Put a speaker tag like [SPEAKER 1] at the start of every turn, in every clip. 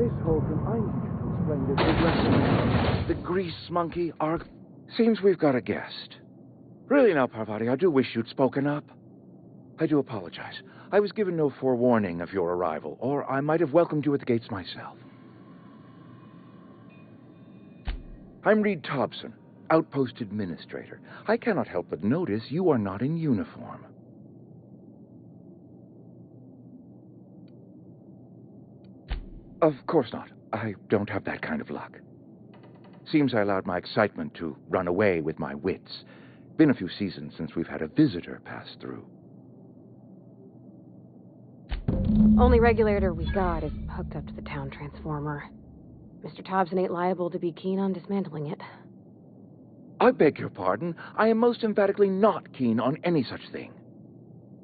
[SPEAKER 1] Miss Holcomb, I need you to explain this regression. The grease monkey arg... Seems we've got a guest. Really now, Parvati, I do wish you'd spoken up. I do apologize. I was given no forewarning of your arrival, or I might have welcomed you at the gates myself. I'm Reed Thompson, Outpost Administrator. I cannot help but notice you are not in uniform. Of course not. I don't have that kind of luck. Seems I allowed my excitement to run away with my wits. Been a few seasons since we've had a visitor pass through.
[SPEAKER 2] Only regulator we got is hooked up to the town transformer. Mr. Thompson ain't liable to be keen on dismantling it.
[SPEAKER 1] I beg your pardon. I am most emphatically not keen on any such thing.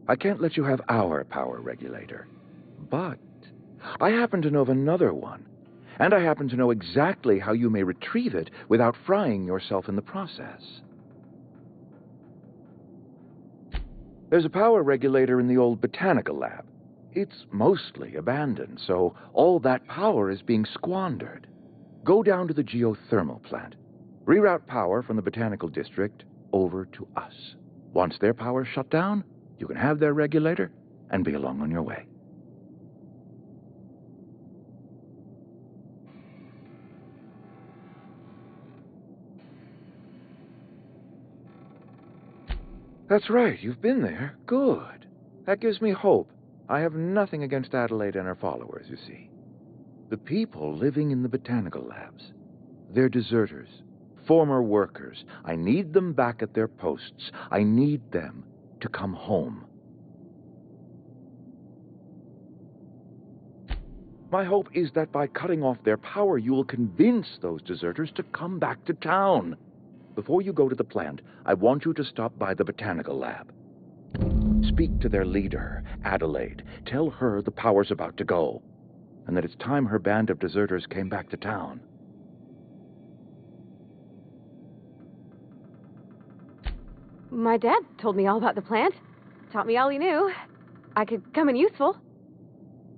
[SPEAKER 1] I can't let you have our power regulator. But I happen to know of another one. And I happen to know exactly how you may retrieve it without frying yourself in the process. There's a power regulator in the old botanical lab. It's mostly abandoned, so all that power is being squandered. Go down to the geothermal plant. Reroute power from the botanical district over to us. Once their power's shut down, you can have their regulator and be along on your way. That's right, you've been there. Good. That gives me hope. I have nothing against Adelaide and her followers, you see. The people living in the botanical labs, they're deserters, former workers. I need them back at their posts. I need them to come home. My hope is that by cutting off their power, you will convince those deserters to come back to town. Before you go to the plant, I want you to stop by the botanical lab. Speak to their leader, Adelaide. Tell her the power's about to go, and that it's time her band of deserters came back to town.
[SPEAKER 2] My dad told me all about the plant. Taught me all he knew. I could come in useful.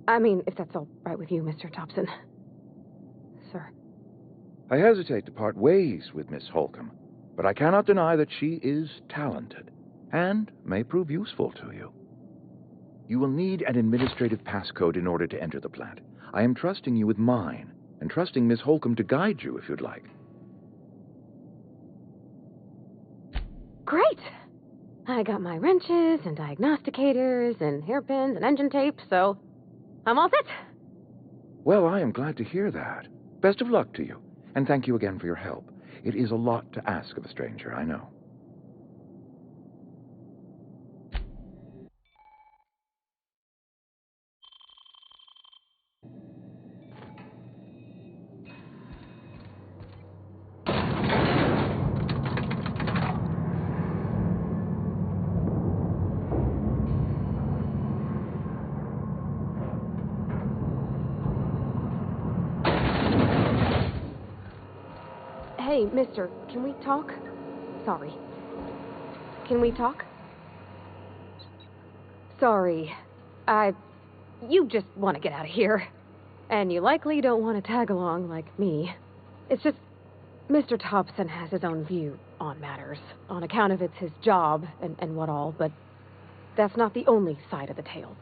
[SPEAKER 2] I mean, if that's all right with you, Mr. Thompson. Sir.
[SPEAKER 1] I hesitate to part ways with Miss Holcomb, but I cannot deny that she is talented and may prove useful to you. You will need an administrative passcode in order to enter the plant. I am trusting you with mine, and trusting Miss Holcomb to guide you if you'd like.
[SPEAKER 2] Great! I got my wrenches and diagnosticators and hairpins and engine tape, so I'm all set.
[SPEAKER 1] Well, I am glad to hear that. Best of luck to you, and thank you again for your help. It is a lot to ask of a stranger, I know.
[SPEAKER 2] Hey, mister, can we talk? Sorry. Can we talk? Sorry. You just want to get out of here. And you likely don't want to tag along like me. It's just, Mr. Thompson has his own view on matters, on account of it's his job and what all, but that's not the only side of the tale.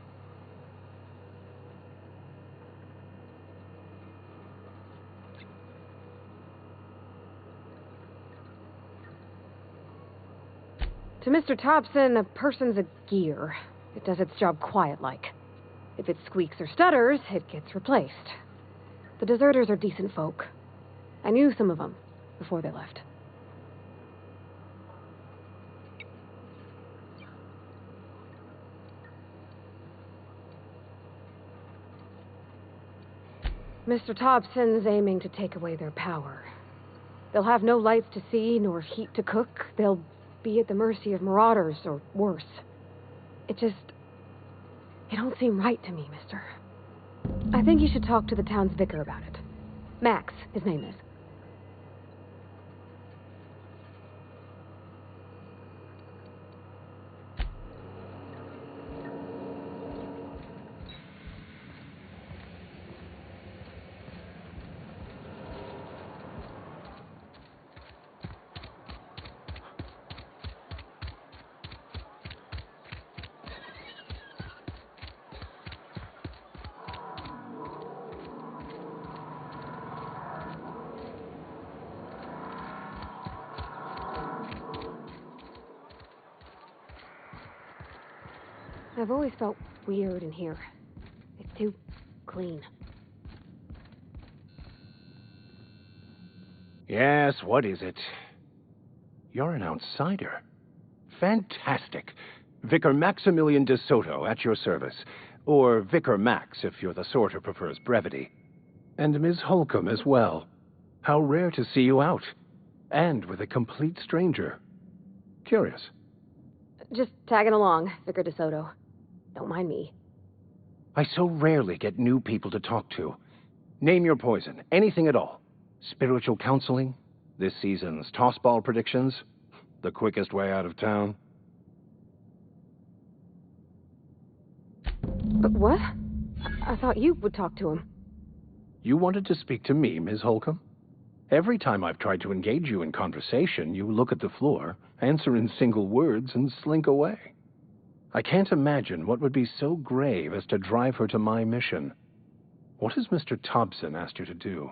[SPEAKER 2] To Mr. Thompson, a person's a gear. It does its job quiet-like. If it squeaks or stutters, it gets replaced. The deserters are decent folk. I knew some of them before they left. Mr. Thompson's aiming to take away their power. They'll have no lights to see, nor heat to cook. They'll be at the mercy of marauders, or worse. It don't seem right to me, mister. I think you should talk to the town's vicar about it. Max, his name is. I've always felt weird in here. It's too clean.
[SPEAKER 3] Yes, what is it? You're an outsider. Fantastic. Vicar Maximilian de Soto, at your service. Or Vicar Max, if you're the sort who prefers brevity. And Ms. Holcomb as well. How rare to see you out. And with a complete stranger. Curious.
[SPEAKER 2] Just tagging along, Vicar de Soto. Don't mind me.
[SPEAKER 3] I so rarely get new people to talk to. Name your poison. Anything at all. Spiritual counseling? This season's tossball predictions? The quickest way out of town?
[SPEAKER 2] But what? I thought you would talk to him.
[SPEAKER 3] You wanted to speak to me, Ms. Holcomb? Every time I've tried to engage you in conversation, you look at the floor, answer in single words, and slink away. I can't imagine what would be so grave as to drive her to my mission. What has Mr. Thompson asked you to do?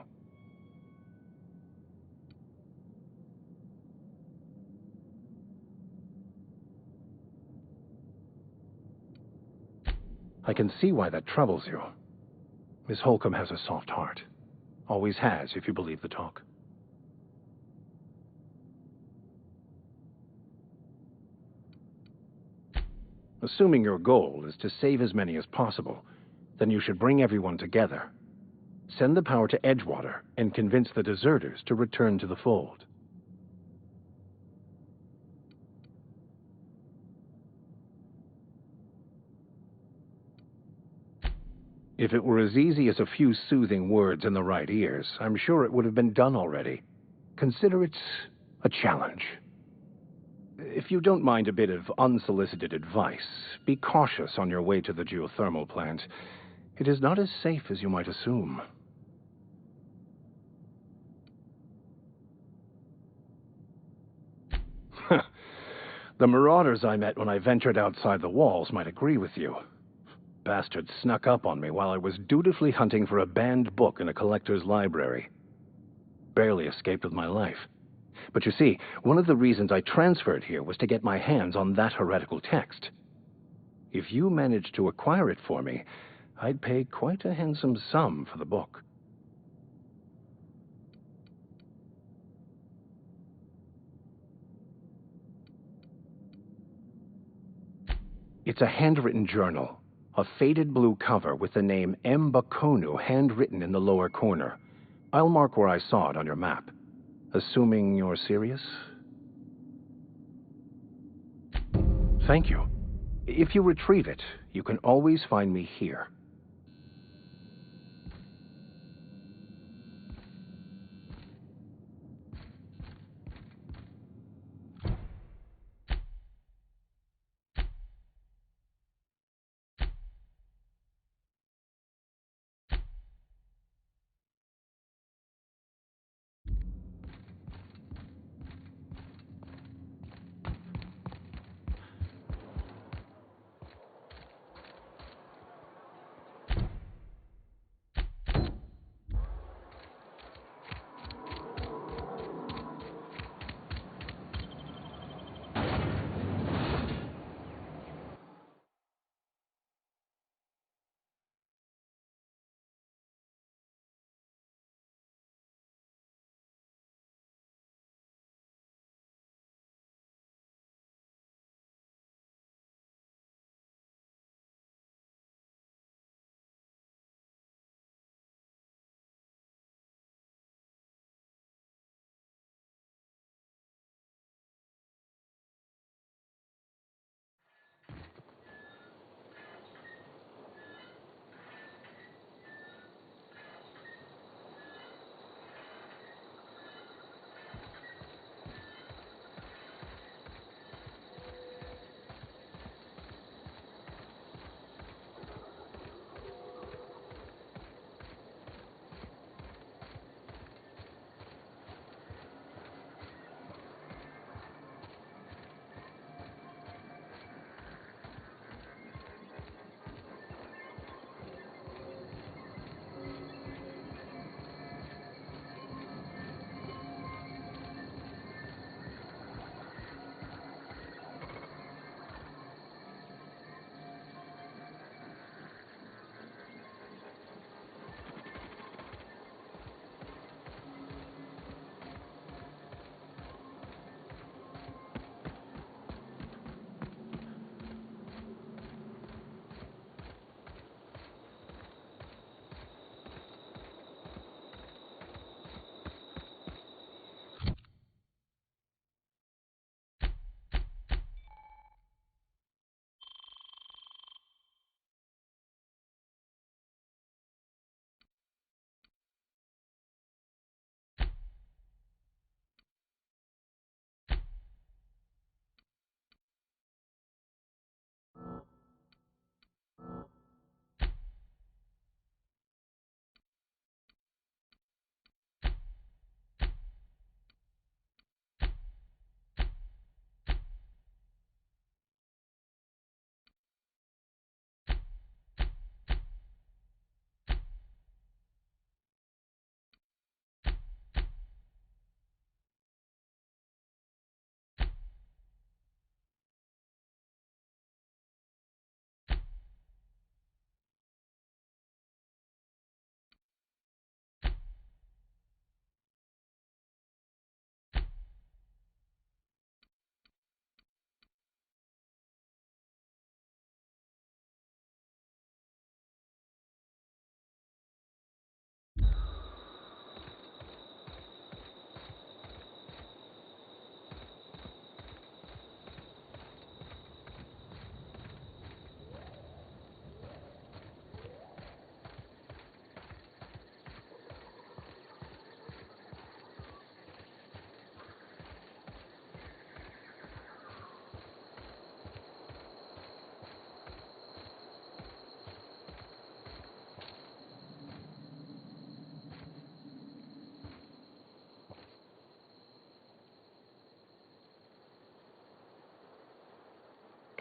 [SPEAKER 3] I can see why that troubles you. Miss Holcomb has a soft heart. Always has, if you believe the talk. Assuming your goal is to save as many as possible, then you should bring everyone together. Send the power to Edgewater and convince the deserters to return to the fold. If it were as easy as a few soothing words in the right ears, I'm sure it would have been done already. Consider it a challenge. If you don't mind a bit of unsolicited advice, be cautious on your way to the geothermal plant. It is not as safe as you might assume. The marauders I met when I ventured outside the walls might agree with you. Bastards snuck up on me while I was dutifully hunting for a banned book in a collector's library. Barely escaped with my life. But you see, one of the reasons I transferred here was to get my hands on that heretical text. If you managed to acquire it for me, I'd pay quite a handsome sum for the book. It's a handwritten journal, a faded blue cover with the name M. Bakonu handwritten in the lower corner. I'll mark where I saw it on your map. Assuming you're serious? Thank you. If you retrieve it, you can always find me here.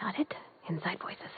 [SPEAKER 2] Got it? Inside voices.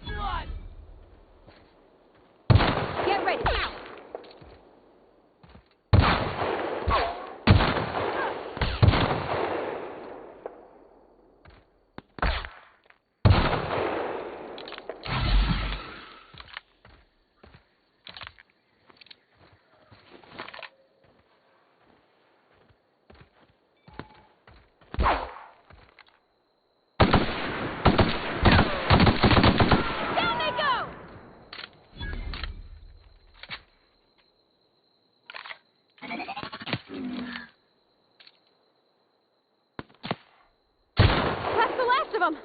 [SPEAKER 4] Blood!
[SPEAKER 2] Get ready. That's the last of them.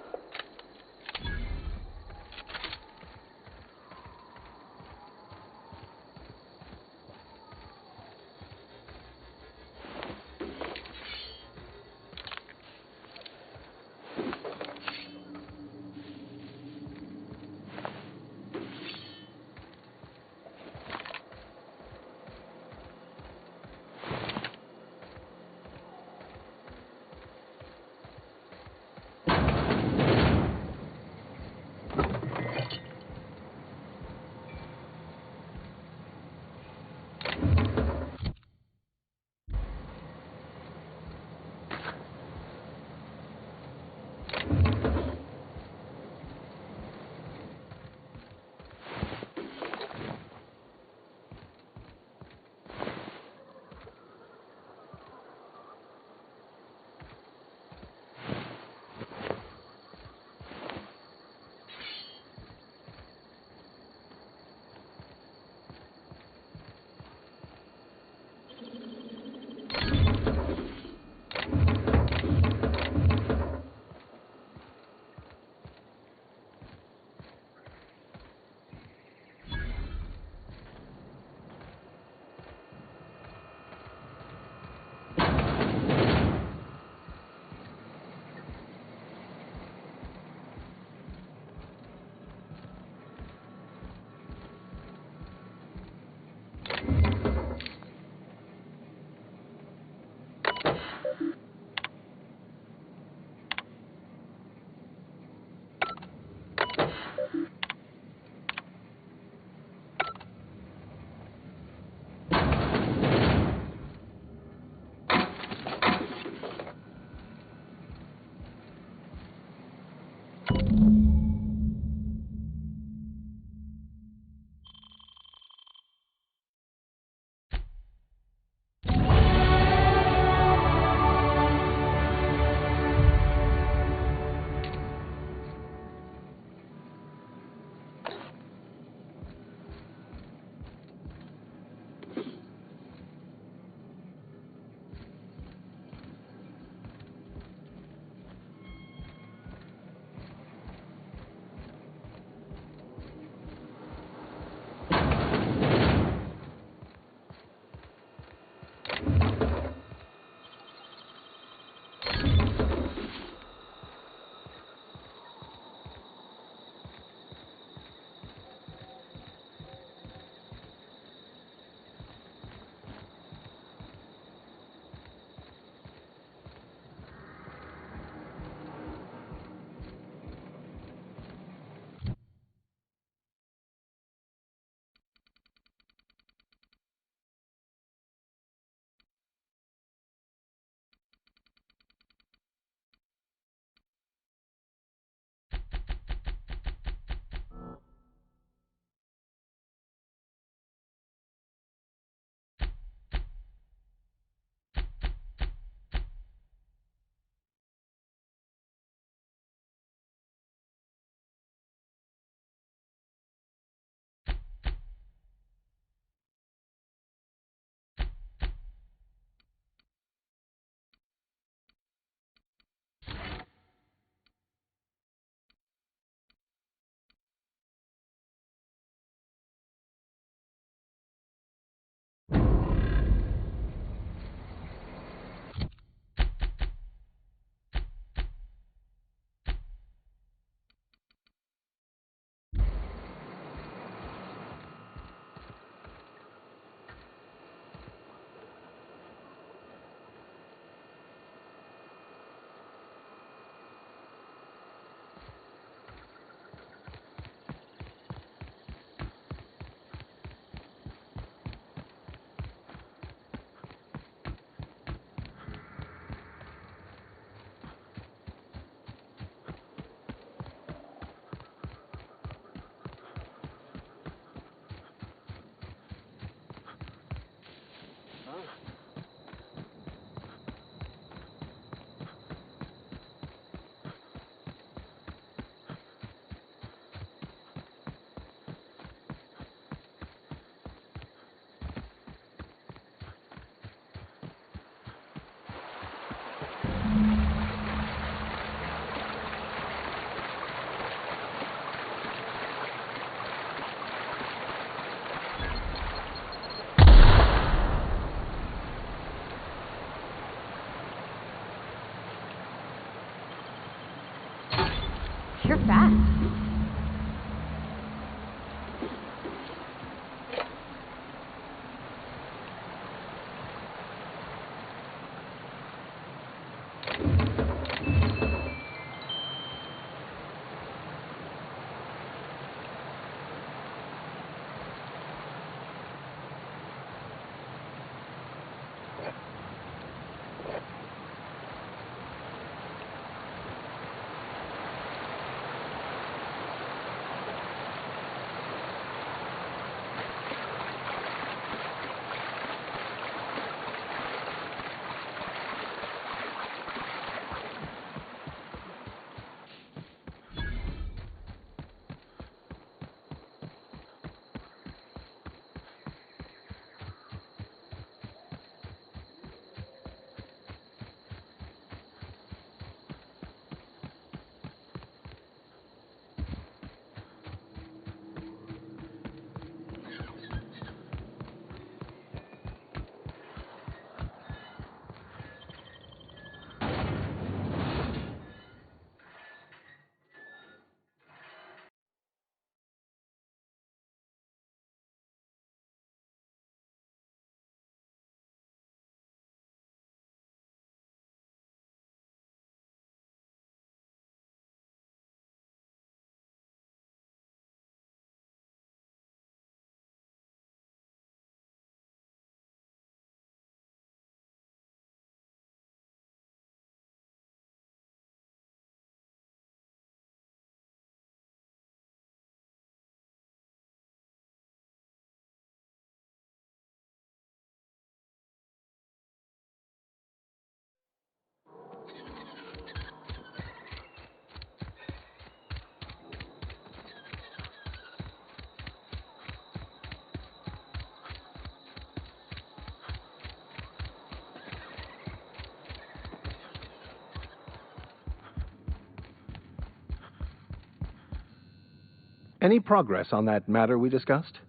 [SPEAKER 3] Any progress on that matter we discussed?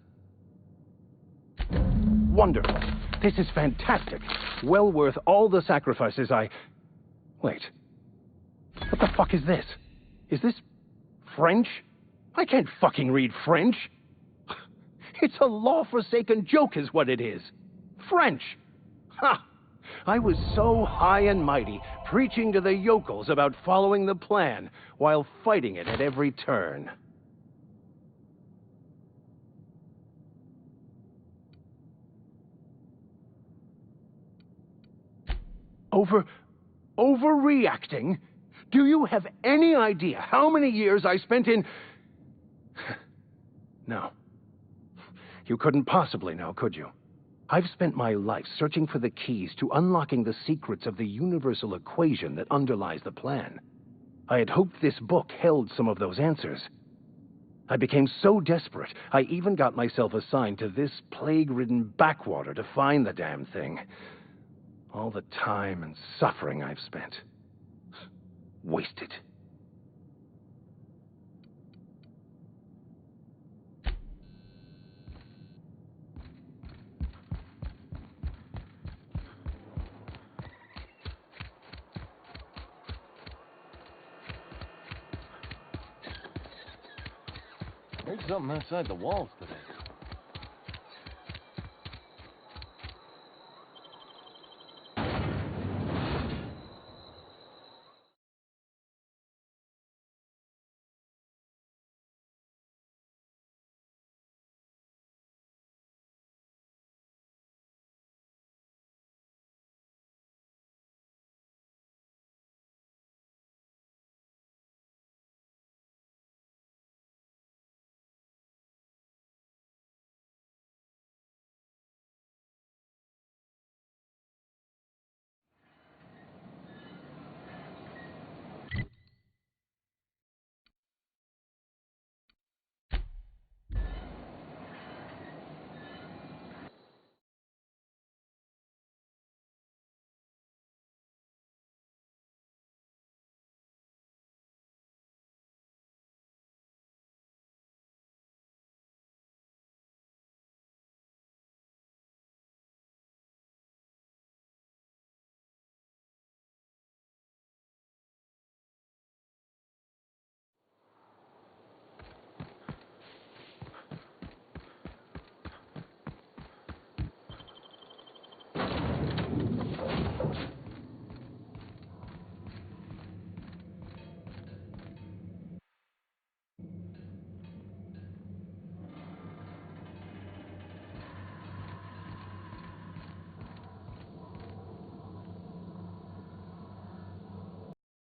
[SPEAKER 3] Wonderful. This is fantastic. Well worth all the sacrifices I... Wait. What the fuck is this? Is this French? I can't fucking read French. It's a law-forsaken joke is what it is. French. Ha! I was so high and mighty, preaching to the yokels about following the plan, while fighting it at every turn. Overreacting? Do you have any idea how many years I spent in... No. You couldn't possibly know, could you? I've spent my life searching for the keys to unlocking the secrets of the universal equation that underlies the plan. I had hoped this book held some of those answers. I became so desperate, I even got myself assigned to this plague-ridden backwater to find the damn thing. All the time and suffering I've spent. Wasted.
[SPEAKER 5] Heard something outside the walls today.